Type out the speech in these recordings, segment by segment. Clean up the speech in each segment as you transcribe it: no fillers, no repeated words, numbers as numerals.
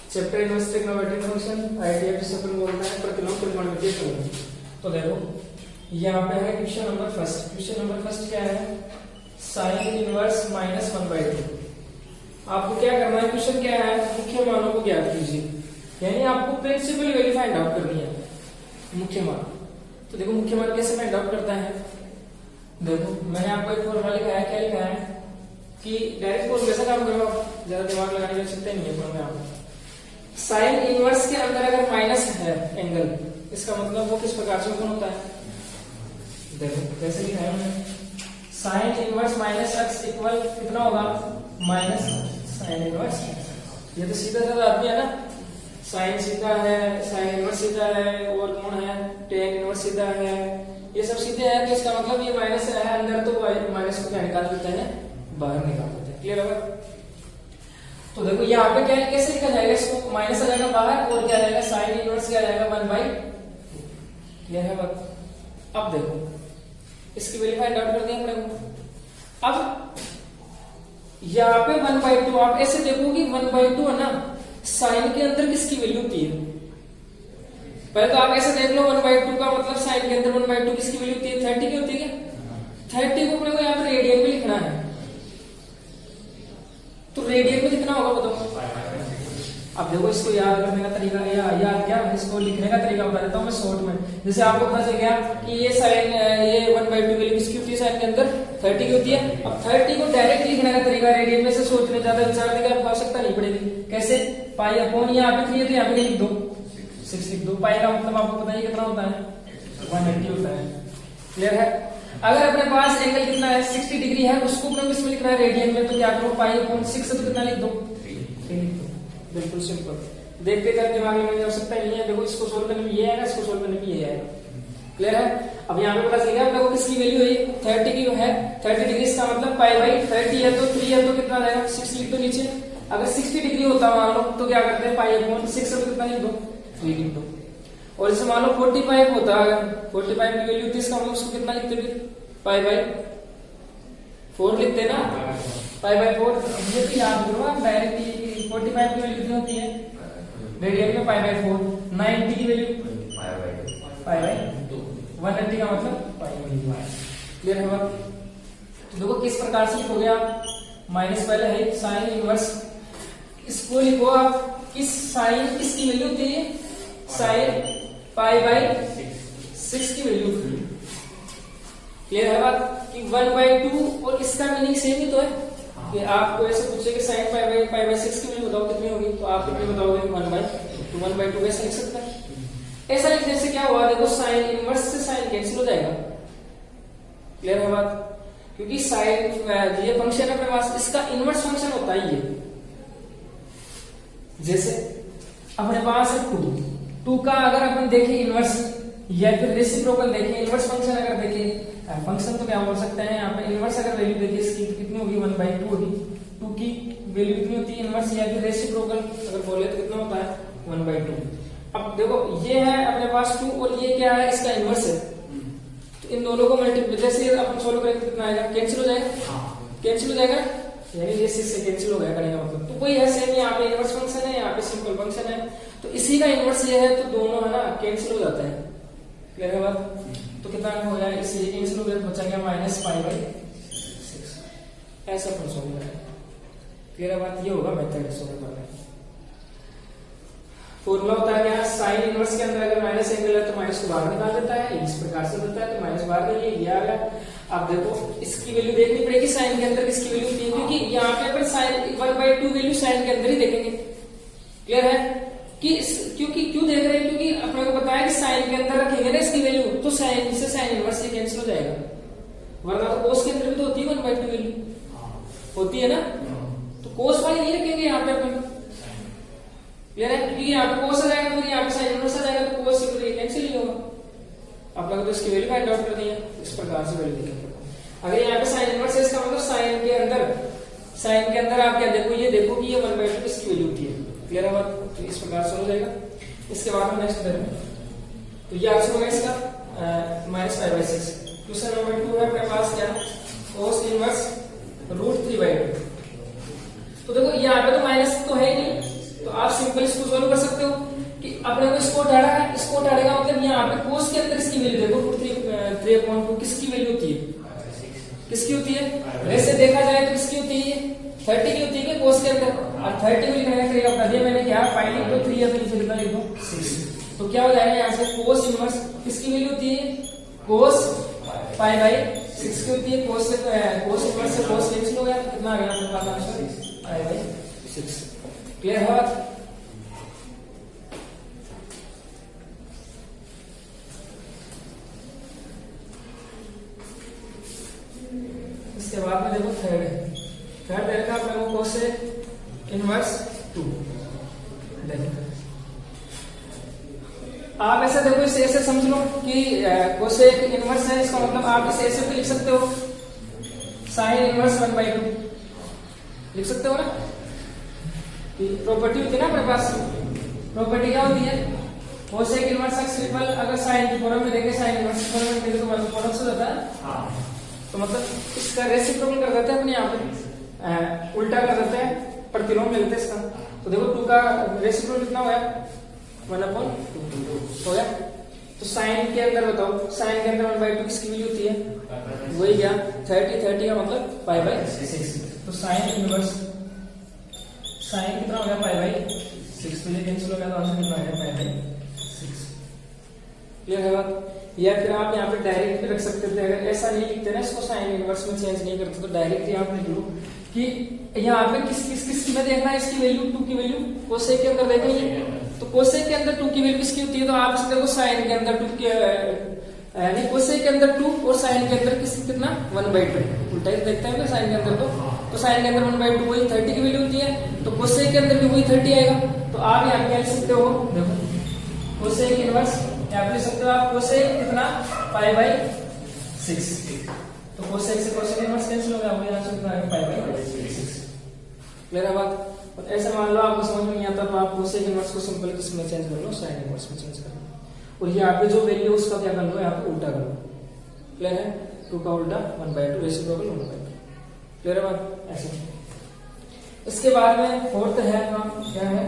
Chapter inverse trigonometric function idea जिसे अपन बोलते हैं प्रतिलोम त्रिकोणमितीय फलन। तो देखो यहाँ पे है question number first. Question number first क्या है, साइन इनवर्स माइनस 1/2। आपको क्या करना है, क्वेश्चन क्या है, मुख्य मानों को ज्ञात कीजिए, यानी आपको प्रिंसिपल वैल्यू फाइंड आउट करनी है, मुख्य मान। तो देखो मुख्य मान कैसे फाइंड आउट करता है, देखो मैंने आपको एक फॉर्मूला लिखा है, क्या लिखा है कि डायरेक्ट फॉर्मूला से काम करो, ज्यादा दिमाग लगाने की आवश्यकता नहीं है फॉर्मूला में। साइन इनवर्स के अंदर अगर माइनस है एंगल, इसका मतलब वो किस प्रकार से ओपन होता है, देखो कैसे लिखा है मैंने, sine inverse minus x equal कितना होगा, माइनस साइन इनवर्स। ये तो सीधा साधा आदमी है ना, साइन सीधा है, साइन इनवर्स सीधा है, और कोण है टेन इनवर्स सीधा है, ये सब सीधे है, तो इसका मतलब ये माइनस है अंदर, तो माइनस को क्या निकाल देते हैं, बाहर निकाल देते हैं। क्लियर होगा। तो देखो यहाँ पे क्या है, कैसे लिखा जाएगा, इसको माइनस आ जाएगा बाहर, और क्या जाएगा साइन इनवर्स क्या जाएगा 1/2। यह है बात। अब देखो इसकी वैल्यू फाइंड आउट कर दिया अपने को। अब यहाँ पे 1/2 आप ऐसे देखो कि 1/2 है ना, साइन के अंदर किसकी वैल्यू होती है, पहले तो आप ऐसे देख लो 1/2 का मतलब साइन के अंदर 1/2 किसकी वैल्यू होती है, 30 की होती है क्या, 30 को अपने को यहाँ पे रेडियन में लिखना है, तो रेडियन में कितना होगा बताओ। अब देखो इसको याद करने का तरीका, याद क्या, इसको लिखने का तरीका बता देता हूँ मैं शॉर्ट में। जैसे आपको पता चल गया कि ये साइन, ये 1/2 वैल्यू किसकी होती है, साइन के अंदर 30 की होती है। अब 30 को डायरेक्ट लिखने का तरीका रेडियन में से सोचने ज्यादा विचारने की आपको आवश्यकता नहीं पड़ेगी। कैसे, पाई अपॉन यहाँ पे 3 है तो यहाँ पे लिख दो 6 लिख दो। पाई का मतलब आपको पता है कितना होता है, 180 होता है। क्लियर है। अगर अपने पास एंगल कितना है 60 डिग्री है, उसको अपने इसमें लिखना है रेडियन में, तो क्या करो, पाई अपॉन 6 तो कितना लिख दो, 3 लिख दो। बिल्कुल सिंपल, देखते जाए दिमाग में आवश्यकता नहीं है। देखो इसको सोल्व करने में ये आएगा, इसको सोल्व करने में ये आएगा। क्लियर है। अब यहाँ पे पता चल गया अपने को किसकी वैल्यू है, 30 की है, 30 डिग्री, इसका मतलब पाई/30 है, तो 3 है तो कितना रहेगा 6 लिख दो नीचे। अगर 60 डिग्री होता मान लो तो क्या करते हैं, पाई अपॉन 6 तो कितना लिख दो, 3 लिख दो। और जैसे मान लो 45 होता है, अगर 45 की वैल्यू होती है, इसका मतलब उसको कितना लिखते फिर, पाई/4 लिखते हैं ना, पाई/4। ये तो याद करो आप डायरेक्ट, 45 की वैल्यू कितनी होती है रेडियन में, पाई/4। 90 की वैल्यू पाई/2, 180 का मतलब पाई/2। क्लियर है बात। तो देखो किस प्रकार से लिखोगे आप, माइनस पहले है साइन इनवर्स, इसको लिखो आप, किस साइन किसकी वैल्यू होती है, साइन पाई/6 की वैल्यू। क्लियर है बात कि 1/2 और इसका मीनिंग सेम ही तो है कि आपको ऐसे पूछे कि साइन पाई/6 की वैल्यू बताओ कितनी होगी, तो आप कितनी बताओगे 1/2। 1/2 कैसे लिख सकते हैं, ऐसा लिखने से क्या हुआ, देखो साइन इनवर्स से साइन कैंसिल हो जाएगा। क्लियर है बात, क्योंकि साइन ये फंक्शन अपने पास, इसका इनवर्स फंक्शन होता है ये। जैसे अपने पास है 2 का अगर अपन देखें इनवर्स, या फिर रेसिप्रोकल देखें, इनवर्स फंक्शन अगर देखें, फंक्शन तो क्या बोल सकते हैं यहाँ पे, इनवर्स अगर वैल्यू देखिए इसकी तो कितनी होगी, 1/2 होगी। 2 की वैल्यू कितनी होती है इनवर्स, या फिर रेसिप्रोकल अगर बोले तो कितना होता है, 1/2। अब देखो ये है अपने पास 2 और ये क्या है, इसका इनवर्स है, तो इन दोनों को मल्टीप्लाई जैसे अपन सोल्व करेंगे कितना आएगा, कैंसिल हो जाएगा, कैंसिल हो जाएगा, यानी ये 6 से कैंसिल हो गया करने का मतलब। तो वही है सेम, यहाँ पे इनवर्स फंक्शन है, यहाँ पे सिंपल फंक्शन है, तो इसी का इनवर्स ये है, तो दोनों है ना कैंसिल हो जाता है। क्लियर है बात। तो कितना हो जाएगा, इससे ये कैंसिल हो गया, बचा गया -पाई/6। ऐसा अपन सोल्व करेंगे। क्लियर है बात, ये होगा मेथड सोल्व करने का। फॉर्मूला होता है क्या, साइन इनवर्स के अंदर अगर माइनस एंगल है तो माइनस को बाहर निकाल देता है, इस प्रकार से होता है, तो माइनस बाहर गई, ये आ गया। अब देखो इसकी वैल्यू देखनी पड़ेगी, साइन के अंदर किसकी वैल्यू होती है, क्योंकि यहाँ पे अपन साइन 1/2 वैल्यू साइन के अंदर ही देखेंगे। क्लियर है कि क्योंकि क्यों देख रहे हैं, क्योंकि अपने को बताया कि साइन के अंदर रखेंगे ना इसकी वैल्यू, तो साइन से साइन इनवर्स से कैंसिल हो जाएगा, वरना तो कोस के अंदर भी तो होती है 1/2 वैल्यू होती है ना, तो कोस वाली नहीं रखेंगे यहाँ पे अपन। क्लियर है, क्योंकि यहाँ पे कोस आ जाएगा, फिर यहाँ पे साइन इनवर्स आ जाएगा, तो कोस से फिर कैंसिल ही होगा। आप लोग तो इसकी वैल्यू फाइंड आउट कर दी है, इस प्रकार से वैल्यू लिखेंगे। अगर यहाँ पे साइन इनवर्स है, इसका मतलब साइन के अंदर आप क्या देखो, ये देखो कि ये 1/2 किसकी वैल्यू होती है। क्लियर है बात, तो इस प्रकार से हो जाएगा। इसके बाद में नेक्स्ट करेंगे, तो ये आंसर होगा इसका -पाई/6। क्वेश्चन नंबर 2 है अपने पास क्या, cos इनवर्स √3/2। तो देखो यहाँ पे तो माइनस तो है ही नहीं, तो आप सिंपल इसको अपने को इसको हटाएगा मतलब यहाँ पे कोस के अंदर इसकी वैल्यू देखो, 3/2 किसकी वैल्यू होती है, किसकी होती है, वैसे देखा जाए तो किसकी होती है, 30 की होती है कि कोस के अंदर, और 30 को लिखने का तरीका बता दिया मैंने, क्या पाई लिख दो 3 या तो नीचे लिख दो 6, तो क्या हो जाएगा यहाँ से कोस इनवर्स किसकी वैल्यू होती है, कोस पाई बाई 6 की होती है, कोस से कोस इनवर्स से कोस कैंसिल हो गया, कितना आ गया अपने पास आंसर पाई बाई 6। क्लियर है बात? इसके बाद में देखो थर्ड देखा अपने को कोसेक इनवर्स 2। देखो आप ऐसे देखो, इसे ऐसे समझ लो कि कोसेक इनवर्स है, इसका मतलब आप इसे ऐसे भी लिख सकते हो, साइन इनवर्स 1/2 लिख सकते हो ना। प्रॉपर्टी होती है ना अपने पास, प्रॉपर्टी क्या होती है, कोसेक इनवर्स x ट्रिपल अगर साइन की फॉर्म में देखे, साइन इनवर्स फॉर्म में देखे तो मतलब फॉर्म से होता है, तो मतलब इसका रेसिप्रोकल कर देते हैं अपने यहाँ पे, उल्टा कर देते हैं, प्रतिलोम ले लेते हैं इसका। तो देखो 2 का रेसिप्रोकल कितना हो गया, 1/2 हो गया। तो साइन के अंदर बताओ, साइन के अंदर 1/2 किसकी वैल्यू होती है, वही क्या 30 का मतलब पाई बाई 6। तो साइन इनवर्स साइन कितना हो गया पाई बाई 6, तो ये कैंसिल हो गया, तो आंसर कितना आ गया पाई बाई 6। क्लियर है बात? या फिर आप यहाँ पे डायरेक्ट भी रख सकते थे, अगर ऐसा नहीं लिखते ना इसको साइन इनवर्स में चेंज नहीं करते तो डायरेक्ट आप लिख लो कि यहाँ पे किस में देखना है इसकी वैल्यू, 2 की वैल्यू कोसेक के अंदर देखेंगे, तो कोसेक के अंदर 2 की वैल्यू किसकी होती है, तो आप इसको देखो साइन के अंदर 2 के यानी कोसेक के अंदर 2 और साइन के अंदर कितना 1/2, उल्टा ही देखते हैं साइन के अंदर, तो साइन के अंदर 1/2 वही 30 की वैल्यू होती है, तो कोसेक के अंदर भी वही 30 आएगा। तो आप यहाँ पे लिख सकते हो, देखो कोसेक इनवर्स यहाँ पे लिख सकते हो आप, कोसेक कितना पाई बाई 6, तो कोसेक से कोसेक इनवर्स कैंसिल हो गया, वही आंसर कितना आएगा पाई बाई 6। क्लियर है बात? और ऐसे मान लो आपको समझ में नहीं आता तो आप कोसेक इनवर्स को सिंपल किसमें चेंज कर लो, साइन इनवर्स में चेंज कर लो, और यहाँ पे जो वैल्यू उसका क्या कर लो, यहाँ पे उल्टा कर लो। क्लियर है? 2 का उल्टा 1/2 रेसिप्रोकल 1/2। क्लियर है बात? ऐसे। इसके बाद में फोर्थ है काम क्या है,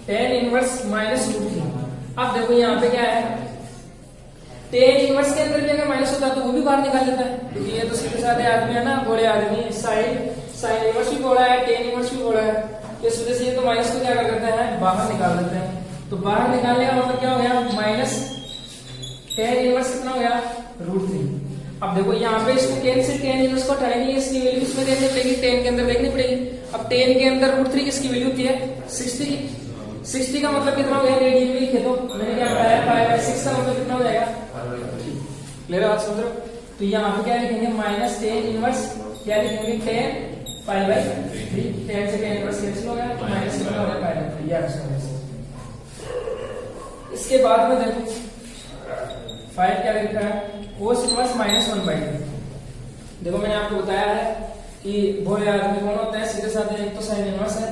tan इनवर्स -√3। अब देखो यहाँ पे क्या है, tan इनवर्स के अंदर भी अगर माइनस होता है तो वो भी बाहर निकाल लेता है, क्योंकि ये तो सीधे साधे आदमी है ना, बड़े आदमी, साइन इनवर्स भी बड़ा है, tan इनवर्स भी बड़ा है, इस वजह से ये तो माइनस को क्या कर देते हैं, बाहर निकाल देते हैं। तो बाहर निकालने का मतलब क्या हो गया, माइनस tan इनवर्स कितना हो गया, √3। अब देखो यहाँ पे इसको tan से tan इनवर्स को हटाएंगे, इसकी वैल्यू किसमें देखनी पड़ेगी, tan के अंदर देखनी पड़ेगी। अब tan के अंदर √3 किसकी वैल्यू होती है, 60 का मतलब कितना हो गया, रेडियन में लिखे तो मैंने क्या बताया, पाई बाई 6 का मतलब कितना हो जाएगा। क्लियर बात समझ रहे हो? तो यहाँ पे क्या लिखेंगे, माइनस tan इनवर्स, क्या लिखेंगे tan पाई बाई 3, tan से tan इनवर्स कैंसिल हो गया, तो माइनस कितना हो गया पाई बाई 3, ये आंसर। इसके बाद में देखो 5 क्या लिखा है, कोस इनवर्स -1/2। देखो मैंने आपको बताया है कि बड़े आदमी कौन होता है, सीधे साधे, एक तो साइन इनवर्स है,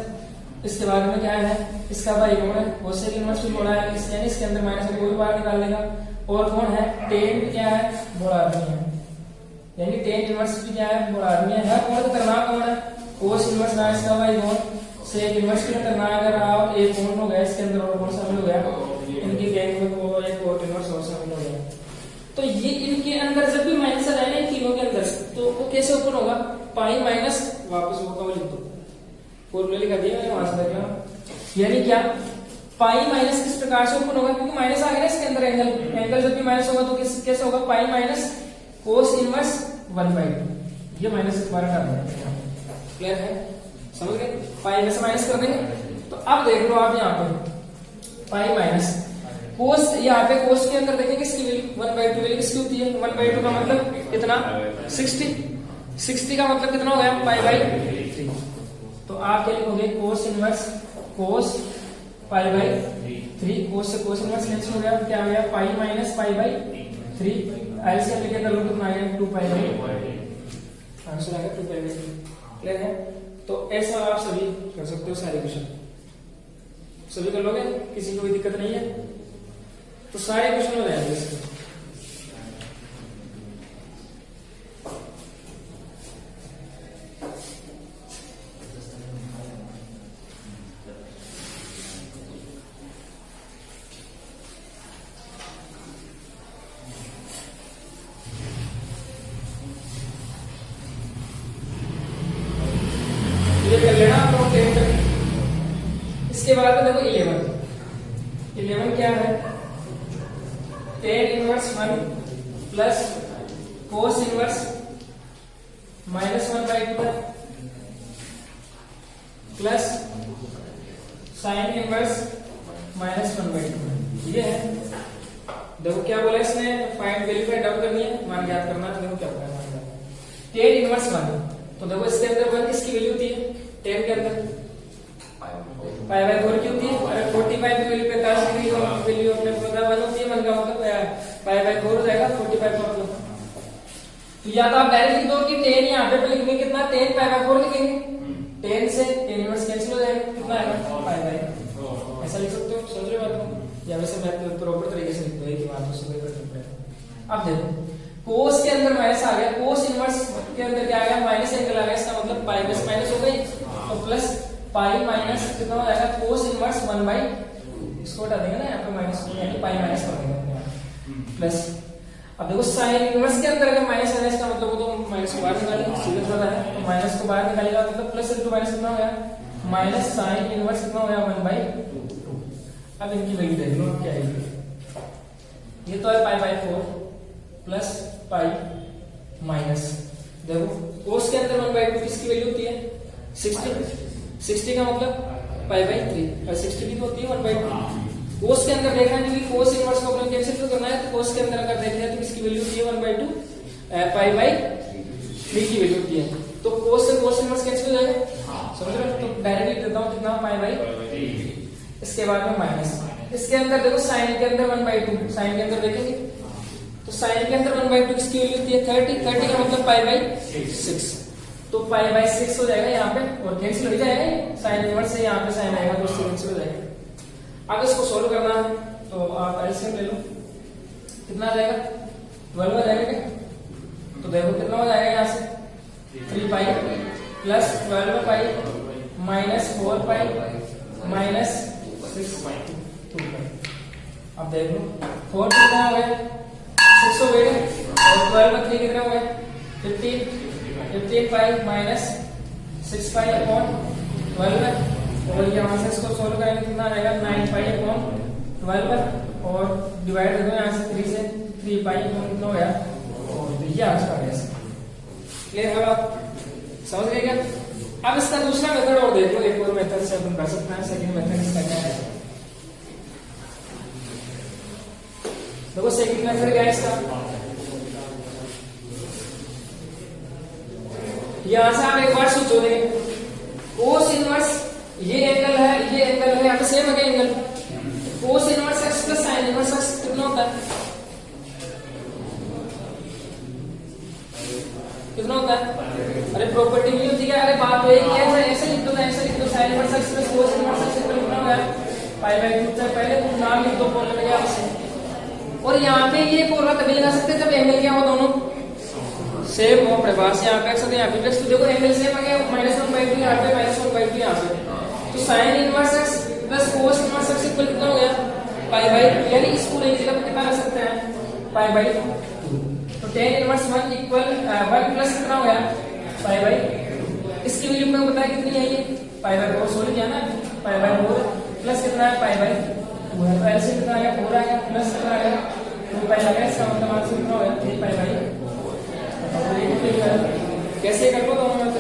इसके बाद में क्या है, इसका भाई कौन है, कोसेक इनवर्स भी बड़ा है, यानी इसके अंदर माइनस कोई बाहर निकाल लेगा, और कौन है, tan क्या है, बड़ा आदमी है, यानी tan इनवर्स भी क्या है, बड़ा आदमी है। कौन खतरनाक कौन है, कोस इनवर्स ना, इसका भाई कौन, सेक इनवर्स भी खतरनाक अगर आप एक कौन हो गया इसके अंदर, और कौन सा हो गया, इनकी गैंग में को एक कोट इनवर्स और शामिल हो गया। तो ये इनके अंदर जब भी माइनस आ जाए ना, इन तीनों के अंदर, तो वो कैसे ओपन होगा, पाई माइनस, वापस वो लिख दो, फॉर्मूला लिखा दिया मैंने, वहां से देख लो, यानी क्या, पाई माइनस किस प्रकार से ओपन होगा, क्योंकि माइनस आ गया ना इसके अंदर, एंगल जब भी माइनस होगा तो कैसे होगा, पाई माइनस कोस इनवर्स 1/2, ये माइनस दोबारा कर देंगे। क्लियर है? समझ गए? पाई में से माइनस कर देंगे। तो अब देख लो आप यहाँ पे पाई माइनस कोस, यहाँ पे कोस के अंदर देखेंगे इसकी वैल्यू 1/2, वैल्यू किसकी होती है, 1/2 का मतलब कितना, 60 का मतलब कितना हो गया, पाई बाई 3। तो आप क्या लिखोगे, cos inverse cos pi by 3, कोस से कोस इनवर्स कैंसिल हो गया, क्या हो गया, pi minus pi by 3, LCM लेके कर लो, कितना आ गया, 2 पाई बाई, आंसर आ गया 2 पाई बाई 3। क्लियर है? तो ऐसा आप सभी कर सकते हो, सारे क्वेश्चन सभी कर लोगे, किसी को कोई दिक्कत नहीं है, तो सारे क्वेश्चन हो जाएंगे इसके। इसके बाद में देखो 11 क्या है, tan inverse 1 plus cos inverse -1/2 plus sine inverse -1/2। ये है। देखो क्या बोला इसने, फाइंड वैल्यू का डाउट करनी है, मान ज्ञात करना है। तो देखो क्या करना है, tan इनवर्स 1, तो देखो इसके अंदर 1 किसकी वैल्यू होती है, tan के अंदर π/4 की होती है। अरे 45 की वैल्यू 45 डिग्री की वैल्यू अपने को पता 1 होती है, 1 का मतलब π/4 हो जाएगा 45 का मतलब। तो या तो आप डायरेक्ट लिख दो कि tan यहाँ पे लिखेंगे कितना, tan π/4 लिखेंगे, tan से tan इनवर्स कैंसिल हो जाएगा, कितना आएगा π/4, ऐसा लिख सकते हो। समझ रहे हो बात को, या वैसे मैं प्रॉपर तरीके से लिख दो, एक बात उससे कोई फर्क नहीं पड़ेगा। अब देखो कोस के अंदर माइनस आ गया, कोस इनवर्स के अंदर क्या आ गया, माइनस एंगल आ गया, इसका मतलब पाई प्लस माइनस हो गई, तो प्लस पाई माइनस कितना हो जाएगा, कोस इनवर्स 1/, इसको हटा देंगे ना यहाँ पे माइनस, यानी पाई माइनस कर देंगे प्लस। अब देखो साइन इनवर्स के अंदर अगर माइनस है इसका मतलब वो तो माइनस को बाहर निकालेंगे, सीधे सीधा है, तो माइनस को बाहर निकालेगा मतलब प्लस इंटू माइनस कितना हो गया, माइनस साइन इनवर्स कितना हो गया 1/2। अब इनकी वैल्यू देख लो क्या है, ये तो है π/4 प्लस पाई माइनस, देखो कोस के अंदर 1/2 किसकी वैल्यू होती है 60 का मतलब π/3 और 60 की तो होती है 1/2। कोस के अंदर देखना है क्योंकि कोस इनवर्स को अपन कैंसिल करना है, तो कोस के अंदर अगर देख रहे हैं तो किसकी वैल्यू होती है 1/2, π/3 की वैल्यू होती है। तो कोस से कोस इनवर्स कैंसिल हो जाएगा, समझ रहे हो। तो डायरेक्टली लिख देता हूं कितना π/3, इसके बाद में माइनस, इसके अंदर देखो साइन के अंदर 1/2, साइन के अंदर देखेंगे तो साइन के अंदर 1/2 किसकी वैल्यू होती है 30 का मतलब π/6, तो π/6 हो जाएगा यहाँ पे, और कैंसिल हो जाएगा साइन इनवर्स से, यहाँ पे साइन आएगा तो उससे कैंसिल हो जाएगा। अब इसको सोल्व करना है तो आप एलसीएम ले लो, कितना आ जाएगा 12 हो जाएगा क्या, तो देखो कितना हो जाएगा यहाँ से 3π प्लस 12π माइनस 4π माइनस 6π 2π। अब देख लो 4 कितना हो गया 6 हो गए, और 12 में 3 कितना हो गया 15π माइनस 6π अपॉन 12, और यहाँ से इसको सोल्व करेंगे कितना आएगा 9π अपॉन 12, और डिवाइड कर दो यहाँ से 3 से 3π अपॉन कितना हो गया, और ये आंसर आ गया। क्लियर है बात, समझ गए क्या। अब इसका दूसरा मेथड और देख लो, एक और मेथड से अपन कर सकते हैं। सेकंड मेथड इसका क्या है, देखो सेकंड मेथड क्या है इसका, यहां से आप एक बार सोचो देंगे कोस इनवर्स, ये एंगल है यहाँ पे सेम है angle, cos inverse x plus sine inverse x कितना होता है, कितना होता है, अरे प्रॉपर्टी नहीं होती क्या, अरे बात तो एक है, ऐसे लिख दो sine inverse x plus cos inverse x कितना हो गया π/2, पहले तुम नाम लिख दो फॉर्मूला क्या है, और यहाँ पे ये फॉर्मूला तभी लगा सकते हैं जब एंगल क्या हो दोनों सेम हो अपने पास, यहाँ पे x और यहाँ पे x, तो देखो एंगल सेम आ गया -1/2 यहाँ पे -1/2 यहाँ पे, तो sine inverse x plus cos inverse x equal कितना हो गया π/2, यानी इस पूरे जगह पे कितना रख सकते हैं π/2। तो tan इनवर्स 1 इक्वल 1 प्लस कितना हो गया π/2, इसकी वैल्यू मैं बताया कितनी है ये π/4 सोल्व किया ना, π/4 प्लस कितना है π/2 है, तो ऐसे कितना आ गया 4 आ गया प्लस कितना आ गया 2π आ गया, इसका मतलब आंसर कितना हो गया 3π/2। कैसे कर लो दोनों में